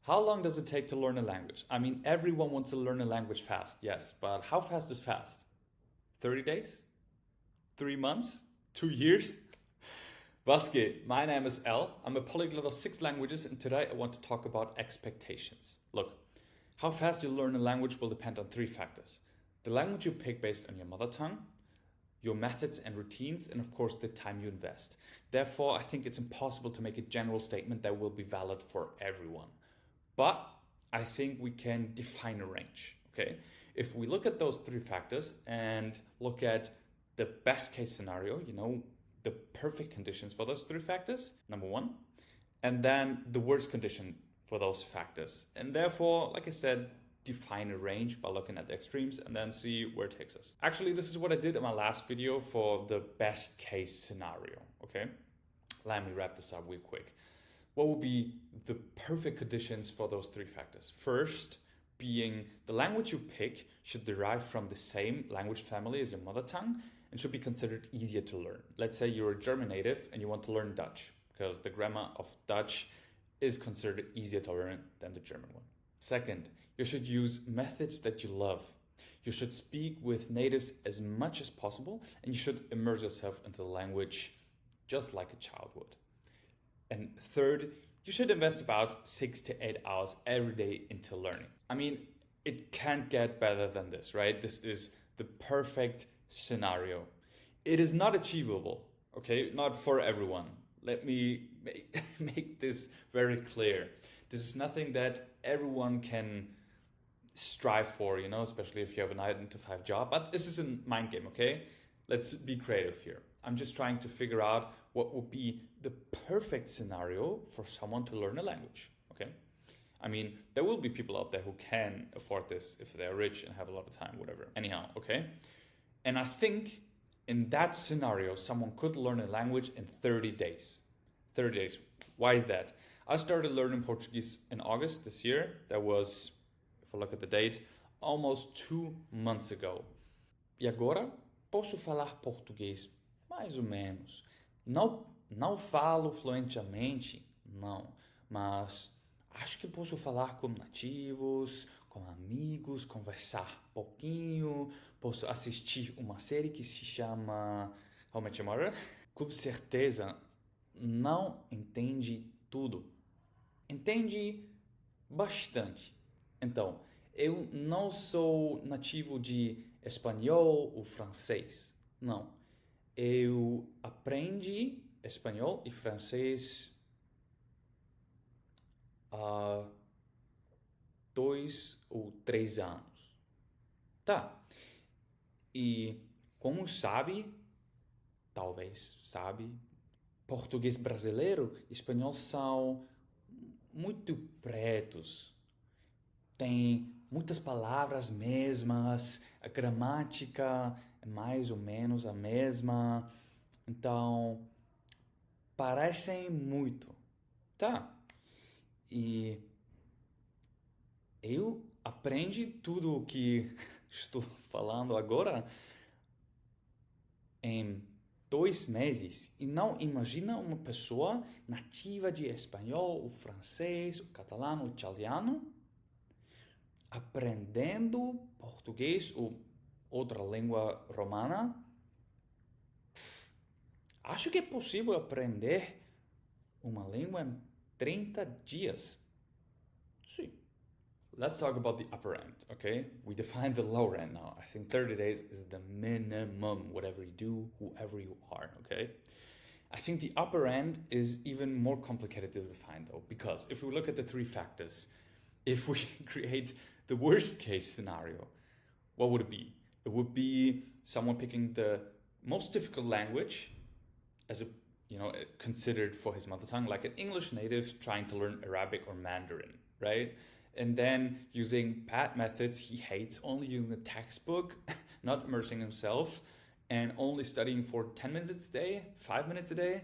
How long does it take to learn a language? I mean, everyone wants to learn a language fast, yes, but how fast is fast? 30 days? 3 months? 2 years? Was geht? My name is El. I'm a polyglot of 6 languages, and today I want to talk about expectations. Look, how fast you learn a language will depend on 3 factors. The language you pick based on your mother tongue, your methods and routines, and of course the time you invest. Therefore, I think it's impossible to make a general statement that will be valid for everyone. But I think we can define a range, okay? If we look at those 3 factors and look at the best case scenario, the perfect conditions for those 3 factors, number 1, and then the worst condition for those factors. And therefore, like I said, define a range by looking at the extremes and then see where it takes us. Actually, this is what I did in my last video for the best case scenario, okay? Let me wrap this up real quick. What would be the perfect conditions for those 3 factors? First, being the language you pick should derive from the same language family as your mother tongue and should be considered easier to learn. Let's say you're a German native and you want to learn Dutch because the grammar of Dutch is considered easier to learn than the German one. Second, you should use methods that you love. You should speak with natives as much as possible and you should immerse yourself into the language just like a child would. And third, you should invest about 6 to 8 hours every day into learning. I mean, it can't get better than this, right? This is the perfect scenario. It is not achievable, okay? Not for everyone. Let me make this very clear. This is nothing that everyone can strive for, especially if you have a 9-to-5 job. But this is a mind game, okay? Let's be creative here. I'm just trying to figure out what would be the perfect scenario for someone to learn a language, okay? I mean, there will be people out there who can afford this if they're rich and have a lot of time, whatever. Anyhow, okay? And I think in that scenario, someone could learn a language in 30 days. 30 days. Why is that? I started learning Portuguese in August this year. That was, if I look at the date, almost 2 months ago. E agora, posso falar português mais ou menos. Não falo fluentemente, não, mas acho que posso falar com nativos, com amigos, conversar pouquinho, posso assistir uma série que se chama How I Met Your Mother. Com certeza, não entende tudo. Entende bastante. Então, eu não sou nativo de espanhol ou francês, não. Eu aprendi espanhol e francês há 2 ou 3 anos. Tá. E como sabe, talvez sabe, português brasileiro e espanhol são muito pretos. Tem muitas palavras mesmas, a gramática é mais ou menos a mesma, então parecem muito, tá? E eu aprendi tudo o que estou falando agora em 2 meses e não imagina uma pessoa nativa de espanhol, o francês, o catalão, o italiano aprendendo português ou outra língua romana. Acho que é possível aprender uma língua em 30 dias. Sim. Let's talk about the upper end, okay? We define the lower end now. I think 30 days is the minimum, whatever you do, whoever you are, okay? I think the upper end is even more complicated to define though, because if we look at the 3 factors, if we create the worst case scenario, what would it be? It would be someone picking the most difficult language as a, considered for his mother tongue, like an English native trying to learn Arabic or Mandarin, right? And then using bad methods he hates, only using the textbook, not immersing himself, and only studying for 10 minutes a day, 5 minutes a day.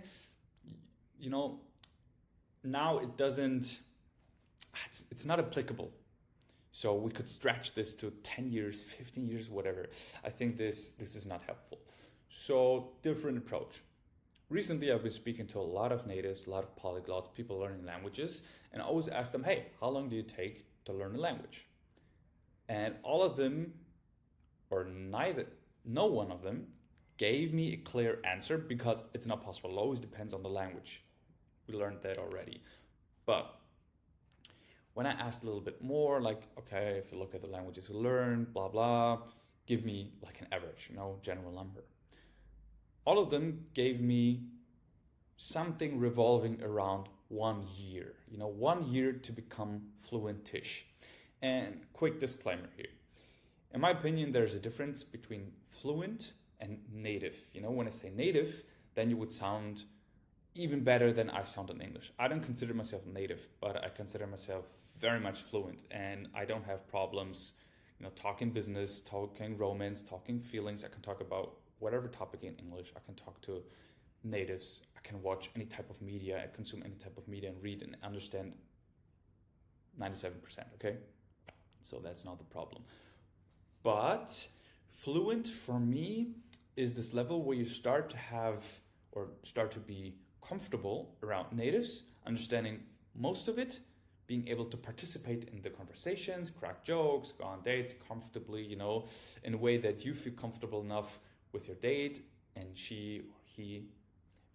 Now it's not applicable. So we could stretch this to 10 years, 15 years, whatever. I think this is not helpful. So different approach. Recently, I've been speaking to a lot of natives, a lot of polyglots, people learning languages, and I always ask them, hey, how long do you take to learn a language? And all of them, or neither, no one of them, gave me a clear answer because it's not possible. It always depends on the language. We learned that already. But when I asked a little bit more, like, okay, if you look at the languages you learned, blah, blah, give me like an average, general number. All of them gave me something revolving around 1 year, 1 year to become fluentish. And quick disclaimer here. In my opinion, there's a difference between fluent and native. When I say native, then you would sound even better than I sound in English. I don't consider myself native, but I consider myself very much fluent, and I don't have problems, talking business, talking romance, talking feelings. I can talk about whatever topic in English. I can talk to natives. I can watch any type of media. I consume any type of media and read and understand 97%, okay? So that's not the problem. But fluent for me is this level where you start to have or start to be comfortable around natives, understanding most of it, being able to participate in the conversations, crack jokes, go on dates comfortably, in a way that you feel comfortable enough with your date and she or he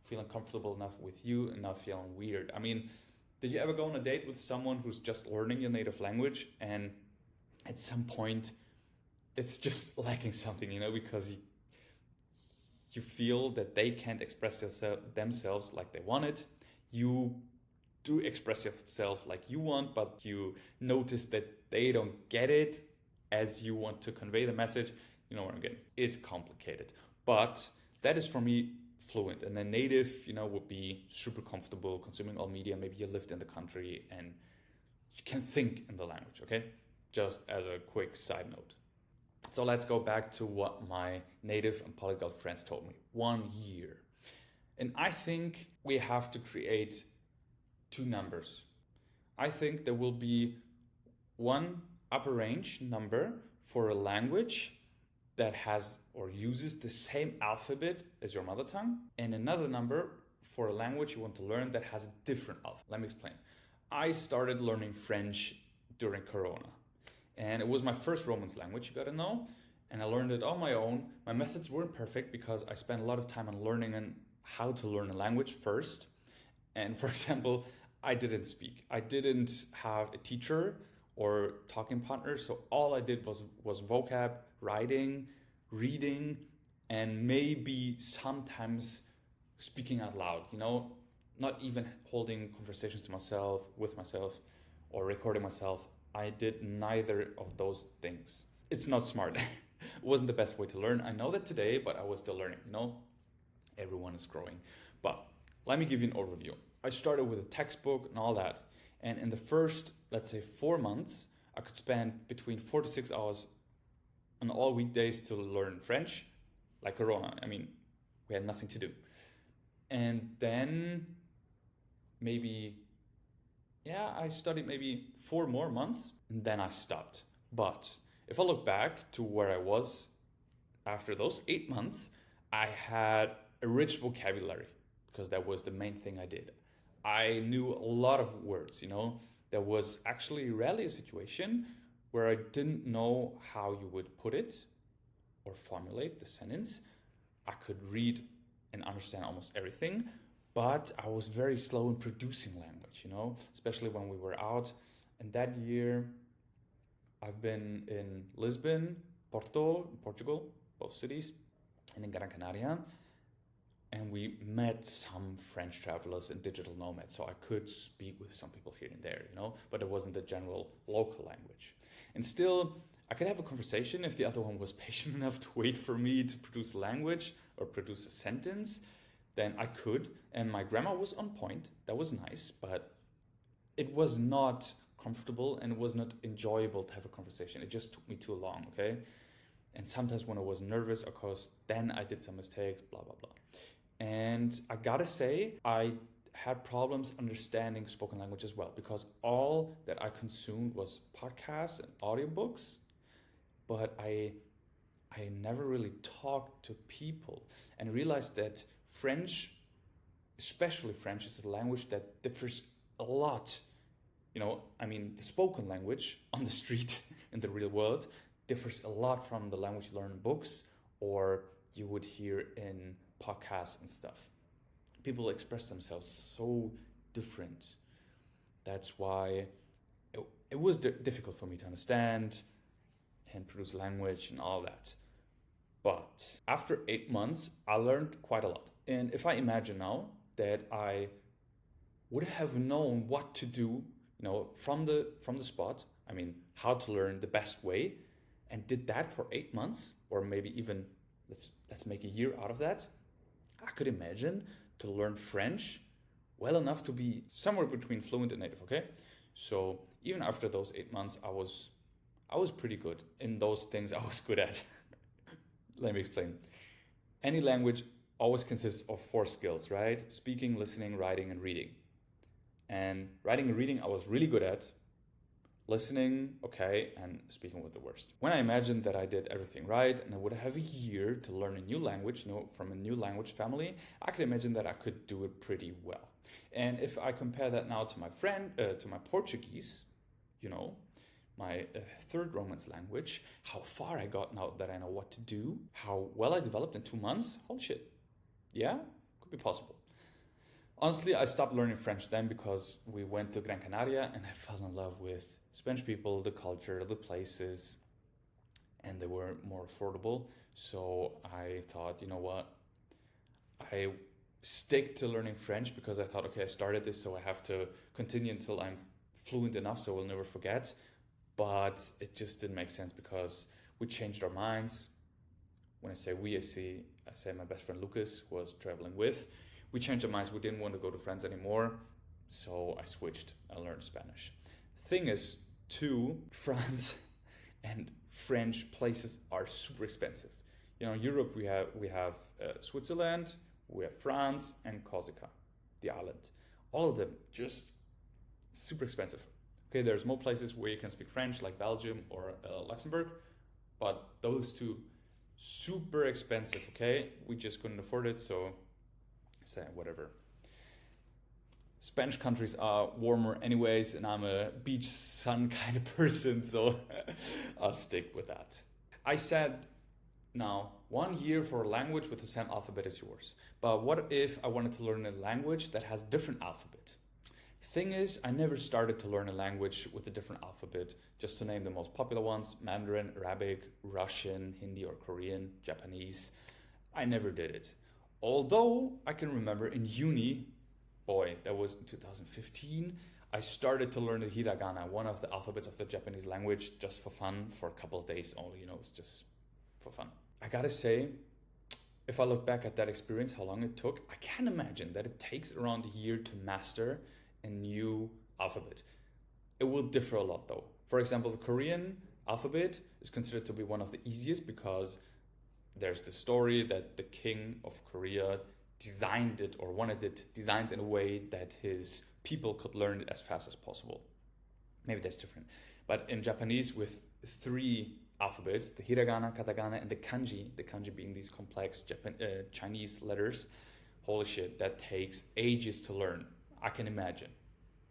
feeling comfortable enough with you and not feeling weird. I mean, did you ever go on a date with someone who's just learning your native language and at some point it's just lacking something, because you feel that they can't express themselves like they want it. You do express yourself like you want, but you notice that they don't get it as you want to convey the message. You know what I'm getting? It's complicated, but that is for me fluent. And then native, would be super comfortable consuming all media. Maybe you lived in the country and you can think in the language, okay? Just as a quick side note. So let's go back to what my native and polyglot friends told me. 1 year. And I think we have to create 2 numbers. I think there will be one upper range number for a language that has or uses the same alphabet as your mother tongue, and another number for a language you want to learn that has a different alphabet. Let me explain. I started learning French during Corona, and it was my first Romance language, you gotta know, and I learned it on my own. My methods weren't perfect because I spent a lot of time on learning and how to learn a language first. And for example, I didn't speak. I didn't have a teacher or talking partner, so all I did was vocab, writing, reading, and maybe sometimes speaking out loud, not even holding conversations to myself, with myself, or recording myself. I did neither of those things. It's not smart. It wasn't the best way to learn. I know that today, but I was still learning, Everyone is growing. But let me give you an overview. I started with a textbook and all that. And in the first, let's say 4 months, I could spend between 4 to 6 hours on all weekdays to learn French, like Corona. I mean, we had nothing to do. And then I studied maybe 4 more months and then I stopped. But if I look back to where I was after those 8 months, I had a rich vocabulary because that was the main thing I did. I knew a lot of words, There was actually rarely a situation where I didn't know how you would put it or formulate the sentence. I could read and understand almost everything, but I was very slow in producing language, especially when we were out. And that year, I've been in Lisbon, Porto, Portugal, both cities, and in Gran Canaria. And we met some French travelers and digital nomads, so I could speak with some people here and there, but it wasn't the general local language. And still, I could have a conversation if the other one was patient enough to wait for me to produce language or produce a sentence, then I could. And my grammar was on point. That was nice, but it was not comfortable and it was not enjoyable to have a conversation. It just took me too long, okay? And sometimes when I was nervous, of course, then I did some mistakes, blah, blah, blah. And I gotta say, I had problems understanding spoken language as well, because all that I consumed was podcasts and audiobooks, but I never really talked to people and realized that French especially French, is a language that differs a lot. The spoken language on the street in the real world differs a lot from the language you learn in books or you would hear in podcasts and stuff. People express themselves so different. That's why it was difficult for me to understand and produce language and all that. But after 8 months, I learned quite a lot. And if I imagine now that I would have known what to do, from the spot, how to learn the best way, and did that for 8 months, or maybe even let's make a year out of that, I could imagine to learn French well enough to be somewhere between fluent and native. Okay, so even after those 8 months, I was pretty good in those things I was good at. Let me explain. Any language always consists of 4 skills, right? Speaking, listening, writing, and reading. And writing and reading I was really good at. Listening, okay, and speaking was the worst. When I imagined that I did everything right and I would have a year to learn a new language, from a new language family, I could imagine that I could do it pretty well. And if I compare that now to my Portuguese, my third Romance language, how far I got now that I know what to do, how well I developed in 2 months, holy shit. Yeah, could be possible. Honestly, I stopped learning French then because we went to Gran Canaria and I fell in love with Spanish people, the culture, the places, and they were more affordable. So I thought, you know what? I stick to learning French because I thought, okay, I started this, so I have to continue until I'm fluent enough so I'll never forget. But it just didn't make sense because we changed our minds. When I say we, I say my best friend Lucas, who I was traveling with. We changed our minds. We didn't want to go to France anymore. So I switched. I learned Spanish. Thing is, too, France and French places are super expensive. In Europe, we have Switzerland, we have France, and Corsica, the island. All of them just super expensive. Okay, there's more places where you can speak French, like Belgium or Luxembourg, but those two, super expensive, okay? We just couldn't afford it, so say whatever. Spanish countries are warmer anyways, and I'm a beach sun kind of person, so I'll stick with that. I said now 1 year for a language with the same alphabet as yours. But what if I wanted to learn a language that has different alphabet? Thing is, I never started to learn a language with a different alphabet. Just to name the most popular ones: Mandarin, Arabic, Russian, Hindi or Korean, Japanese. I never did it. Although I can remember in uni, that was in 2015, I started to learn the hiragana, one of the alphabets of the Japanese language, just for fun, for a couple of days only, it's just for fun. I gotta say, if I look back at that experience, how long it took, I can imagine that it takes around a year to master a new alphabet. It will differ a lot though. For example, the Korean alphabet is considered to be one of the easiest because there's the story that the king of Korea designed it or wanted it designed in a way that his people could learn it as fast as possible. Maybe that's different. But in Japanese, with 3 alphabets, the hiragana, katakana, and the kanji being these complex Chinese letters, holy shit, that takes ages to learn. I can imagine.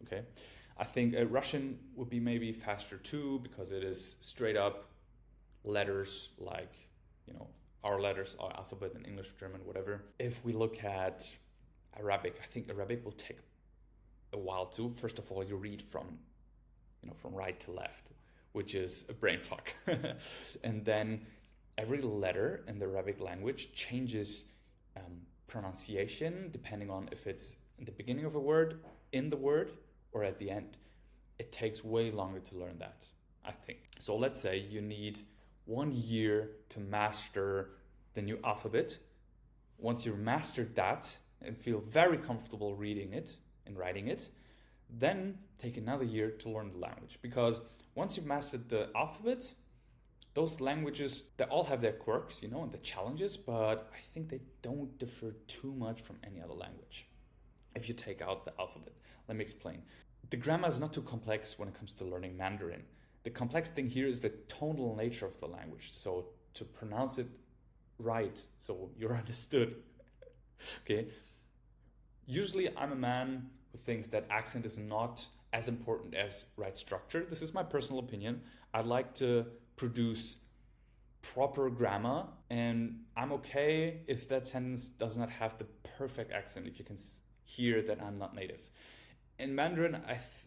Okay, I think Russian would be maybe faster too because it is straight up letters like, our letters, our alphabet in English, German, whatever. If we look at Arabic, I think Arabic will take a while too. First of all, you read from right to left, which is a brain fuck. And then every letter in the Arabic language changes pronunciation depending on if it's in the beginning of a word, in the word, or at the end. It takes way longer to learn that, I think. So let's say you need 1 year to master the new alphabet. Once you've mastered that and feel very comfortable reading it and writing it, then take another year to learn the language. Because once you've mastered the alphabet, those languages, they all have their quirks, and the challenges, but I think they don't differ too much from any other language. If you take out the alphabet, let me explain. The grammar is not too complex when it comes to learning Mandarin. The complex thing here is the tonal nature of the language. So to pronounce it right, so you're understood, okay, Usually I'm a man who thinks that accent is not as important as right structure. This is my personal opinion. I like to produce proper grammar, and I'm okay if that sentence does not have the perfect accent, if you can hear that I'm not native. In Mandarin,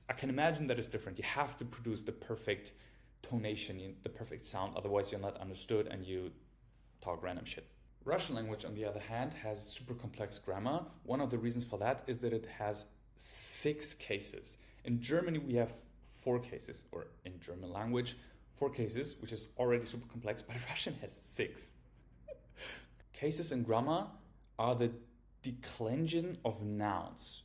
I can imagine that it's different. You have to produce the perfect tonation, the perfect sound, otherwise you're not understood and you talk random shit. Russian language, on the other hand, has super complex grammar. One of the reasons for that is that it has 6 cases. In Germany, we have 4 cases, or in German language, 4 cases, which is already super complex, but Russian has 6. Cases in grammar are the declension of nouns.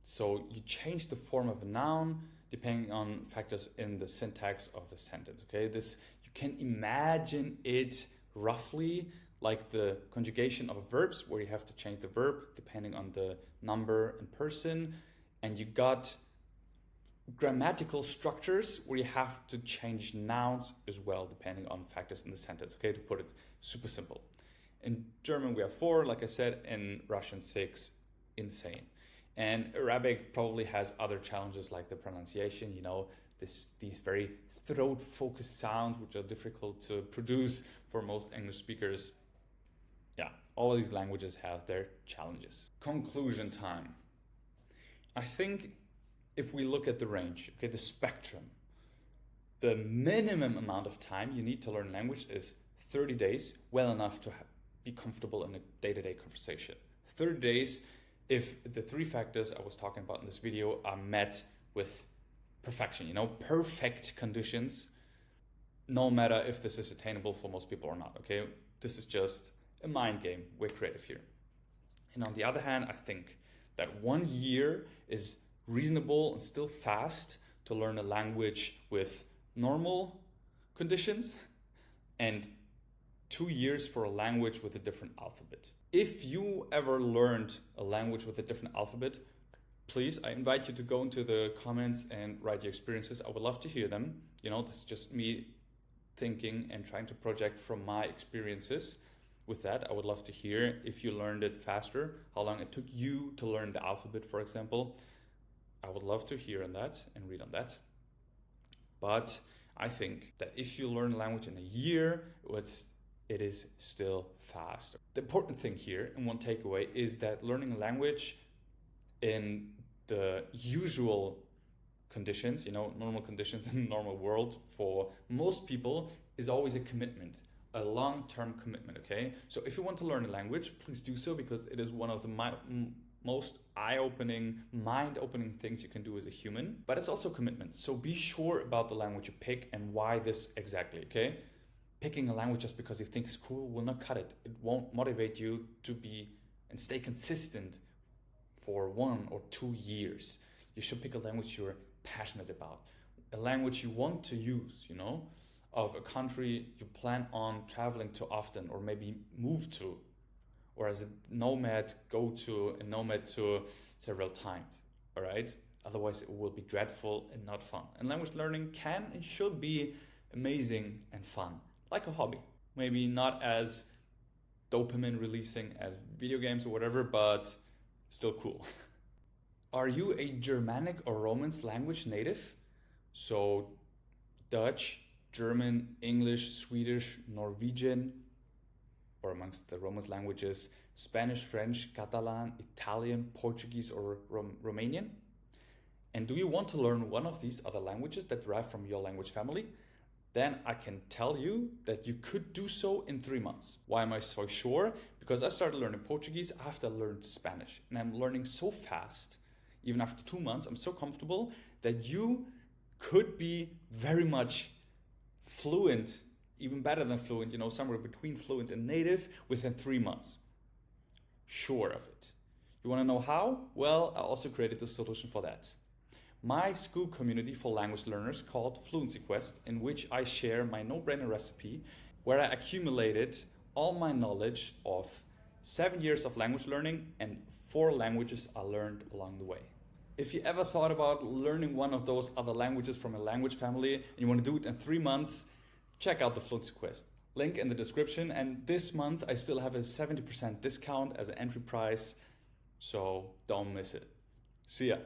So you change the form of a noun depending on factors in the syntax of the sentence. Okay, this, you can imagine it roughly like the conjugation of verbs, where you have to change the verb depending on the number and person, and you got grammatical structures where you have to change nouns as well depending on factors in the sentence. Okay, to put it super simple. In German we have 4, like I said. In Russian 6. Insane. And Arabic probably has other challenges like the pronunciation, you know, these very throat focused sounds which are difficult to produce for most English speakers. Yeah, all of these languages have their challenges. Conclusion time. I think if we look at the range, okay, the spectrum, the minimum amount of time you need to learn language is 30 days, well enough to be comfortable in a day-to-day conversation. 30 days if the 3 factors I was talking about in this video are met with perfection, you know, perfect conditions, no matter if this is attainable for most people or not, okay? This is just a mind game. We're creative here. And on the other hand, I think that 1 year is reasonable and still fast to learn a language with normal conditions, and 2 years for a language with a different alphabet. If you ever learned a language with a different alphabet, please, I invite you to go into the comments and write your experiences. I would love to hear them. You know, this is just me thinking and trying to project from my experiences with that. I would love to hear if you learned it faster, how long it took you to learn the alphabet, for example. I would love to hear on that and read on that. But I think that if you learn a language in a year, it is still fast. The important thing here, and one takeaway, is that learning a language in the usual conditions, you know, normal conditions in the normal world, for most people is always a commitment, a long-term commitment, okay? So if you want to learn a language, please do so, because it is one of the most eye-opening, mind-opening things you can do as a human, but it's also commitment. So be sure about the language you pick and why this exactly, okay? Picking a language just because you think it's cool will not cut it. It won't motivate you to be and stay consistent for 1 or 2 years. You should pick a language you're passionate about, a language you want to use, you know, of a country you plan on traveling to often, or maybe move to, or as a nomad, go to a nomad to several times, all right? Otherwise it will be dreadful and not fun. And language learning can and should be amazing and fun, like a hobby. Maybe not as dopamine releasing as video games or whatever, but still cool. Are you a Germanic or Romance language native? So Dutch, German, English, Swedish, Norwegian, or amongst the Romance languages, Spanish, French, Catalan, Italian, Portuguese, or Romanian? And do you want to learn one of these other languages that derive from your language family? Then I can tell you that you could do so in 3 months. Why am I so sure? Because I started learning Portuguese after I learned Spanish, and I'm learning so fast. Even after 2 months, I'm so comfortable that you could be very much fluent, even better than fluent, you know, somewhere between fluent and native within 3 months. Sure of it. You want to know how? Well, I also created a solution for that. My school community for language learners called Fluency Quest, in which I share my no-brainer recipe, where I accumulated all my knowledge of 7 years of language learning and 4 languages I learned along the way. If you ever thought about learning one of those other languages from a language family and you want to do it in 3 months, check out the Fluency Quest. Link in the description. And this month I still have a 70% discount as an entry price. So don't miss it. See ya.